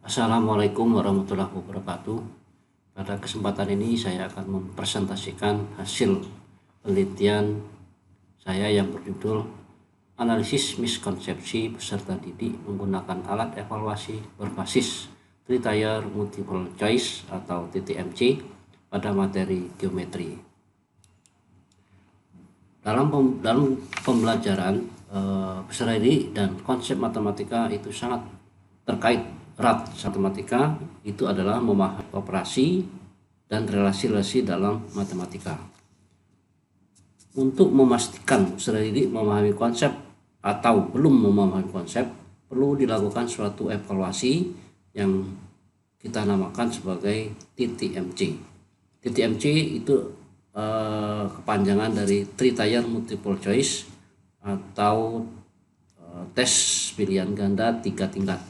Assalamualaikum warahmatullahi wabarakatuh. Pada kesempatan ini saya akan mempresentasikan hasil penelitian saya yang berjudul Analisis Miskonsepsi Peserta Didik Menggunakan Alat Evaluasi Berbasis Three-Tier Multiple Choice atau TTMC pada materi geometri. Dalam pembelajaran peserta didik dan konsep matematika itu sangat terkait erat. Matematika itu adalah memahami operasi dan relasi-relasi dalam matematika. Untuk memastikan peserta didik memahami konsep atau belum memahami konsep, perlu dilakukan suatu evaluasi yang kita namakan sebagai TTMC. TTMC itu kepanjangan dari Three-Tier Multiple Choice atau tes pilihan ganda 3 tingkat.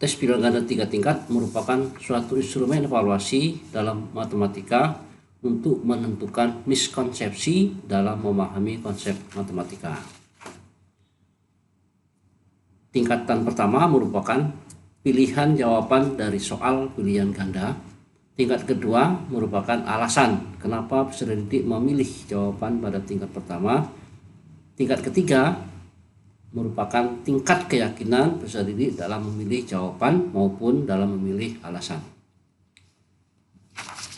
Tes pilihan ganda 3 tingkat merupakan suatu instrumen evaluasi dalam matematika untuk menentukan miskonsepsi dalam memahami konsep matematika. Tingkatan pertama merupakan pilihan jawaban dari soal pilihan ganda. Tingkat kedua merupakan alasan kenapa peserta didik memilih jawaban pada tingkat pertama. Tingkat ketiga merupakan tingkat keyakinan peserta didik dalam memilih jawaban maupun dalam memilih alasan.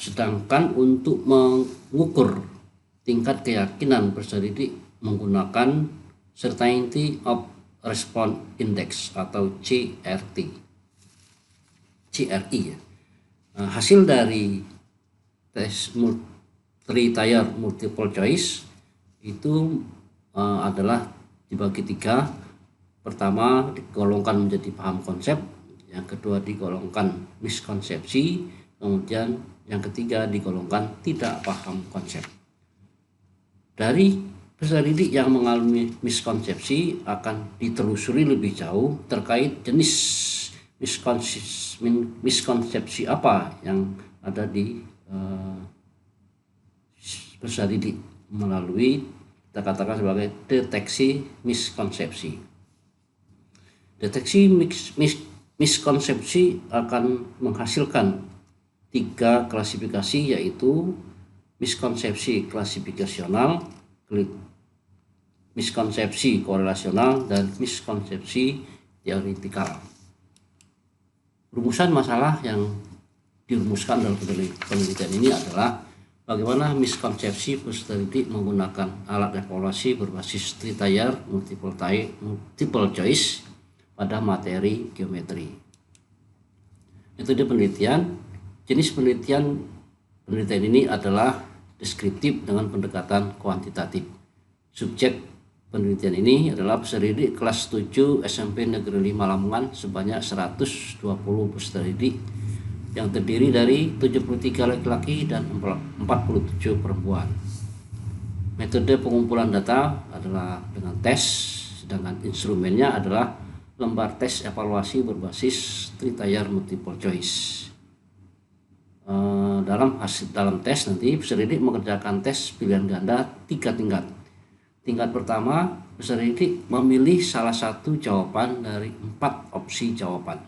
Sedangkan untuk mengukur tingkat keyakinan peserta didik menggunakan Certainty of Response Index atau CRI ya. Hasil dari tes Three-Tier Multiple Choice itu adalah dibagi 3. Pertama digolongkan menjadi paham konsep, yang kedua digolongkan miskonsepsi, kemudian yang ketiga digolongkan tidak paham konsep. Dari peserta didik yang mengalami miskonsepsi akan ditelusuri lebih jauh terkait jenis miskonsepsi apa yang ada di peserta didik melalui kita katakan sebagai deteksi miskonsepsi. Deteksi miskonsepsi akan menghasilkan 3 klasifikasi, yaitu miskonsepsi klasifikasional, miskonsepsi korelasional, dan miskonsepsi teoritikal. Rumusan masalah yang dirumuskan dalam penelitian ini adalah bagaimana miskonsepsi peserta didik menggunakan alat evaluasi berbasis Three-Tier Multiple Choice pada materi geometri. Metode penelitian. Jenis penelitian ini adalah deskriptif dengan pendekatan kuantitatif. Subjek penelitian ini adalah peserta didik kelas 7 SMP Negeri 5 Lamongan sebanyak 120 peserta didik yang terdiri dari 73 laki-laki dan 47 perempuan. Metode pengumpulan data adalah dengan tes, sedangkan instrumennya adalah lembar tes evaluasi berbasis Three-Tier Multiple Choice. Dalam tes nanti peserta didik mengerjakan tes pilihan ganda 3 tingkat. Tingkat pertama, peserta didik memilih salah satu jawaban dari 4 opsi jawaban.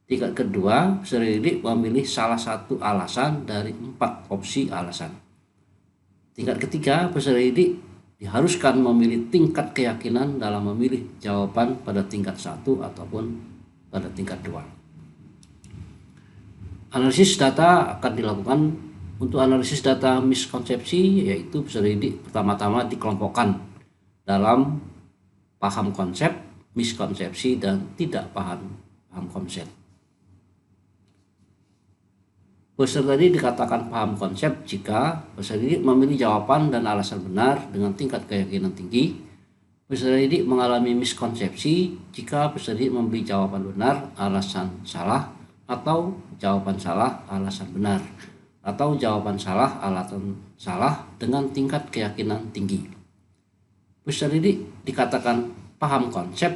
Tingkat kedua, peserta didik memilih salah satu alasan dari 4 opsi alasan. Tingkat ketiga, peserta didik diharuskan memilih tingkat keyakinan dalam memilih jawaban pada tingkat 1 ataupun pada tingkat 2. Analisis data akan dilakukan. Untuk analisis data miskonsepsi, yaitu peserta didik pertama-tama dikelompokkan dalam paham konsep, miskonsepsi, dan tidak paham konsep. Peserta didik dikatakan paham konsep jika peserta didik memilih jawaban dan alasan benar dengan tingkat keyakinan tinggi. Peserta didik mengalami miskonsepsi jika peserta didik memilih jawaban benar, alasan salah, atau jawaban salah, alasan benar, atau jawaban salah, alasan salah dengan tingkat keyakinan tinggi. Peserta didik dikatakan paham konsep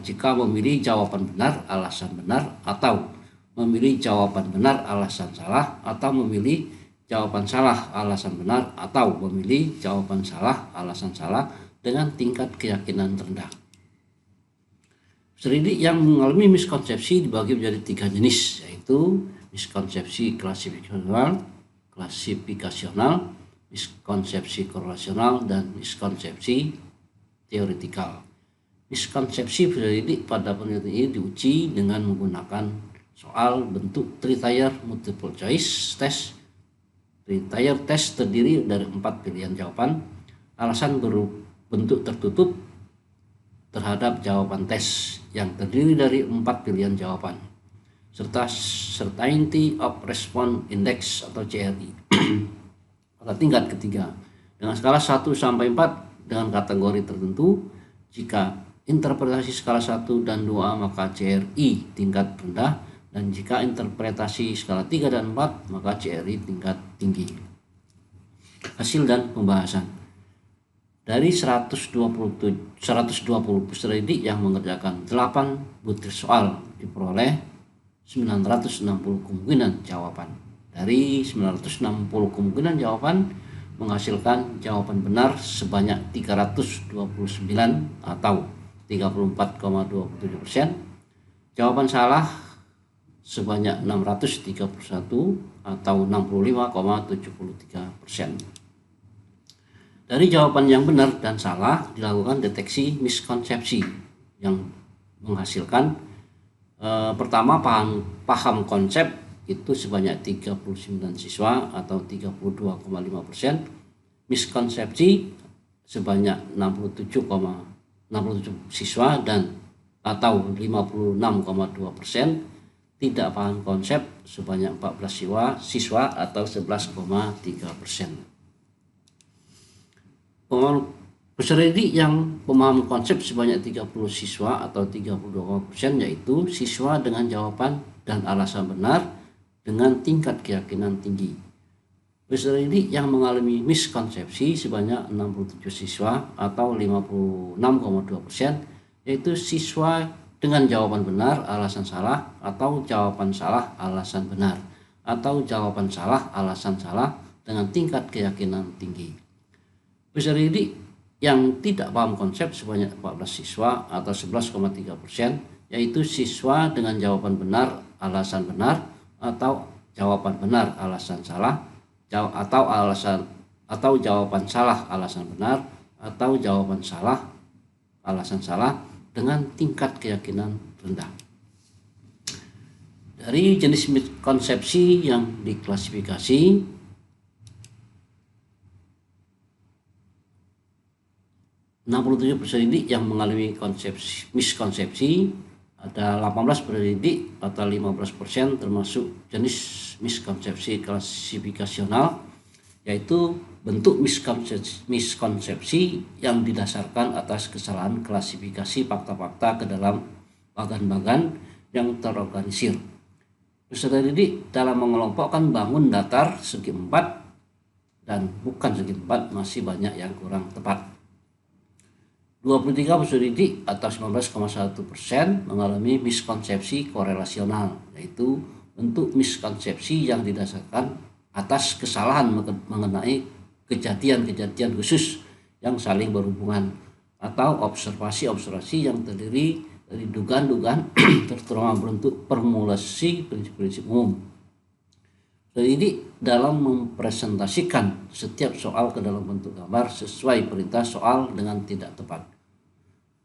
jika memilih jawaban benar, alasan benar, atau memilih jawaban benar, alasan salah, atau memilih jawaban salah, alasan benar, atau memilih jawaban salah, alasan salah dengan tingkat keyakinan rendah. Peserta didik yang mengalami miskonsepsi dibagi menjadi 3 jenis, yaitu miskonsepsi klasifikasional, miskonsepsi korelasional, dan miskonsepsi teoretikal. Miskonsepsi peserta didik pada penelitian ini diuji dengan menggunakan soal bentuk three-tier multiple choice test. Three-tier test terdiri dari 4 pilihan jawaban, alasan berbentuk tertutup terhadap jawaban tes yang terdiri dari 4 pilihan jawaban, serta Certainty of Response Index atau CRI pada tingkat ketiga dengan skala 1 sampai 4 dengan kategori tertentu. Jika interpretasi skala 1 dan 2 maka CRI tingkat rendah, dan jika interpretasi skala 3 dan 4 maka CRI tingkat tinggi. Hasil dan pembahasan. Dari 120 peserta didik yang mengerjakan 8 butir soal diperoleh 960 kemungkinan jawaban. Dari 960 kemungkinan jawaban menghasilkan jawaban benar sebanyak 329 atau 34,27%, jawaban salah sebanyak 631 atau 65,73%. Dari jawaban yang benar dan salah dilakukan deteksi miskonsepsi yang menghasilkan pertama paham konsep itu sebanyak 39 siswa atau 32,5%, miskonsepsi sebanyak 67 siswa dan atau 56,2%, tidak paham konsep sebanyak 14 siswa atau 11,3%. Peserta didik yang pemahaman konsep sebanyak 30 siswa atau 32%, yaitu siswa dengan jawaban dan alasan benar dengan tingkat keyakinan tinggi. Peserta didik yang mengalami miskonsepsi sebanyak 67 siswa atau 56,2%, yaitu siswa dengan jawaban benar alasan salah atau jawaban salah alasan benar atau jawaban salah alasan salah dengan tingkat keyakinan tinggi. Peserta didik yang tidak paham konsep sebanyak 14 siswa atau 11,3%, yaitu siswa dengan jawaban benar alasan benar atau jawaban benar alasan salah atau jawaban salah alasan benar atau jawaban salah alasan salah dengan tingkat keyakinan rendah. Dari jenis miskonsepsi yang diklasifikasi, 67 peserta didik yang mengalami miskonsepsi, ada 18 peserta didik atau 15% termasuk jenis miskonsepsi klasifikasional, yaitu bentuk miskonsepsi yang didasarkan atas kesalahan klasifikasi fakta-fakta ke dalam bagan-bagan yang terorganisir. Peserta didik dalam mengelompokkan bangun datar segi 4 dan bukan segi 4 masih banyak yang kurang tepat. 23 peserta didik atau 19,1% mengalami miskonsepsi korelasional, yaitu bentuk miskonsepsi yang didasarkan atas kesalahan mengenai kejadian-kejadian khusus yang saling berhubungan atau observasi-observasi yang terdiri dari dugaan-dugaan terutama berbentuk formulasi prinsip-prinsip umum. Jadi dalam mempresentasikan setiap soal ke dalam bentuk gambar sesuai perintah soal dengan tidak tepat.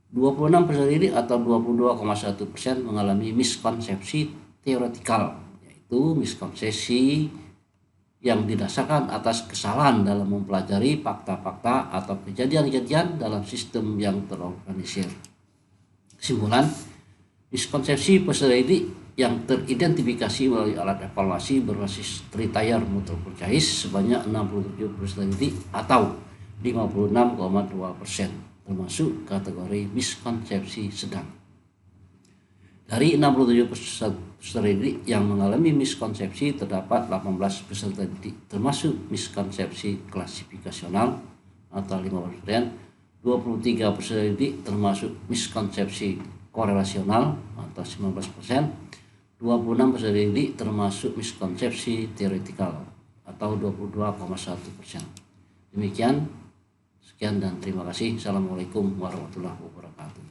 26 peserta didik atau 22,1% mengalami miskonsepsi teoretikal, yaitu miskonsepsi yang didasarkan atas kesalahan dalam mempelajari fakta-fakta atau kejadian-kejadian dalam sistem yang terorganisir. Kesimpulan, miskonsepsi peserta didik yang teridentifikasi melalui alat evaluasi berbasis three-tier multiple choice sebanyak 67 peserta didik atau 56,2%. termasuk kategori miskonsepsi sedang. Dari 67 peserta didik yang mengalami miskonsepsi terdapat 18 peserta didik termasuk miskonsepsi klasifikasional atau 15%, 23 peserta didik termasuk miskonsepsi korelasional atau 19%, 26 peserta didik termasuk miskonsepsi teoretikal atau 22,1%. Demikian. Sekian dan terima kasih. Assalamualaikum warahmatullahi wabarakatuh.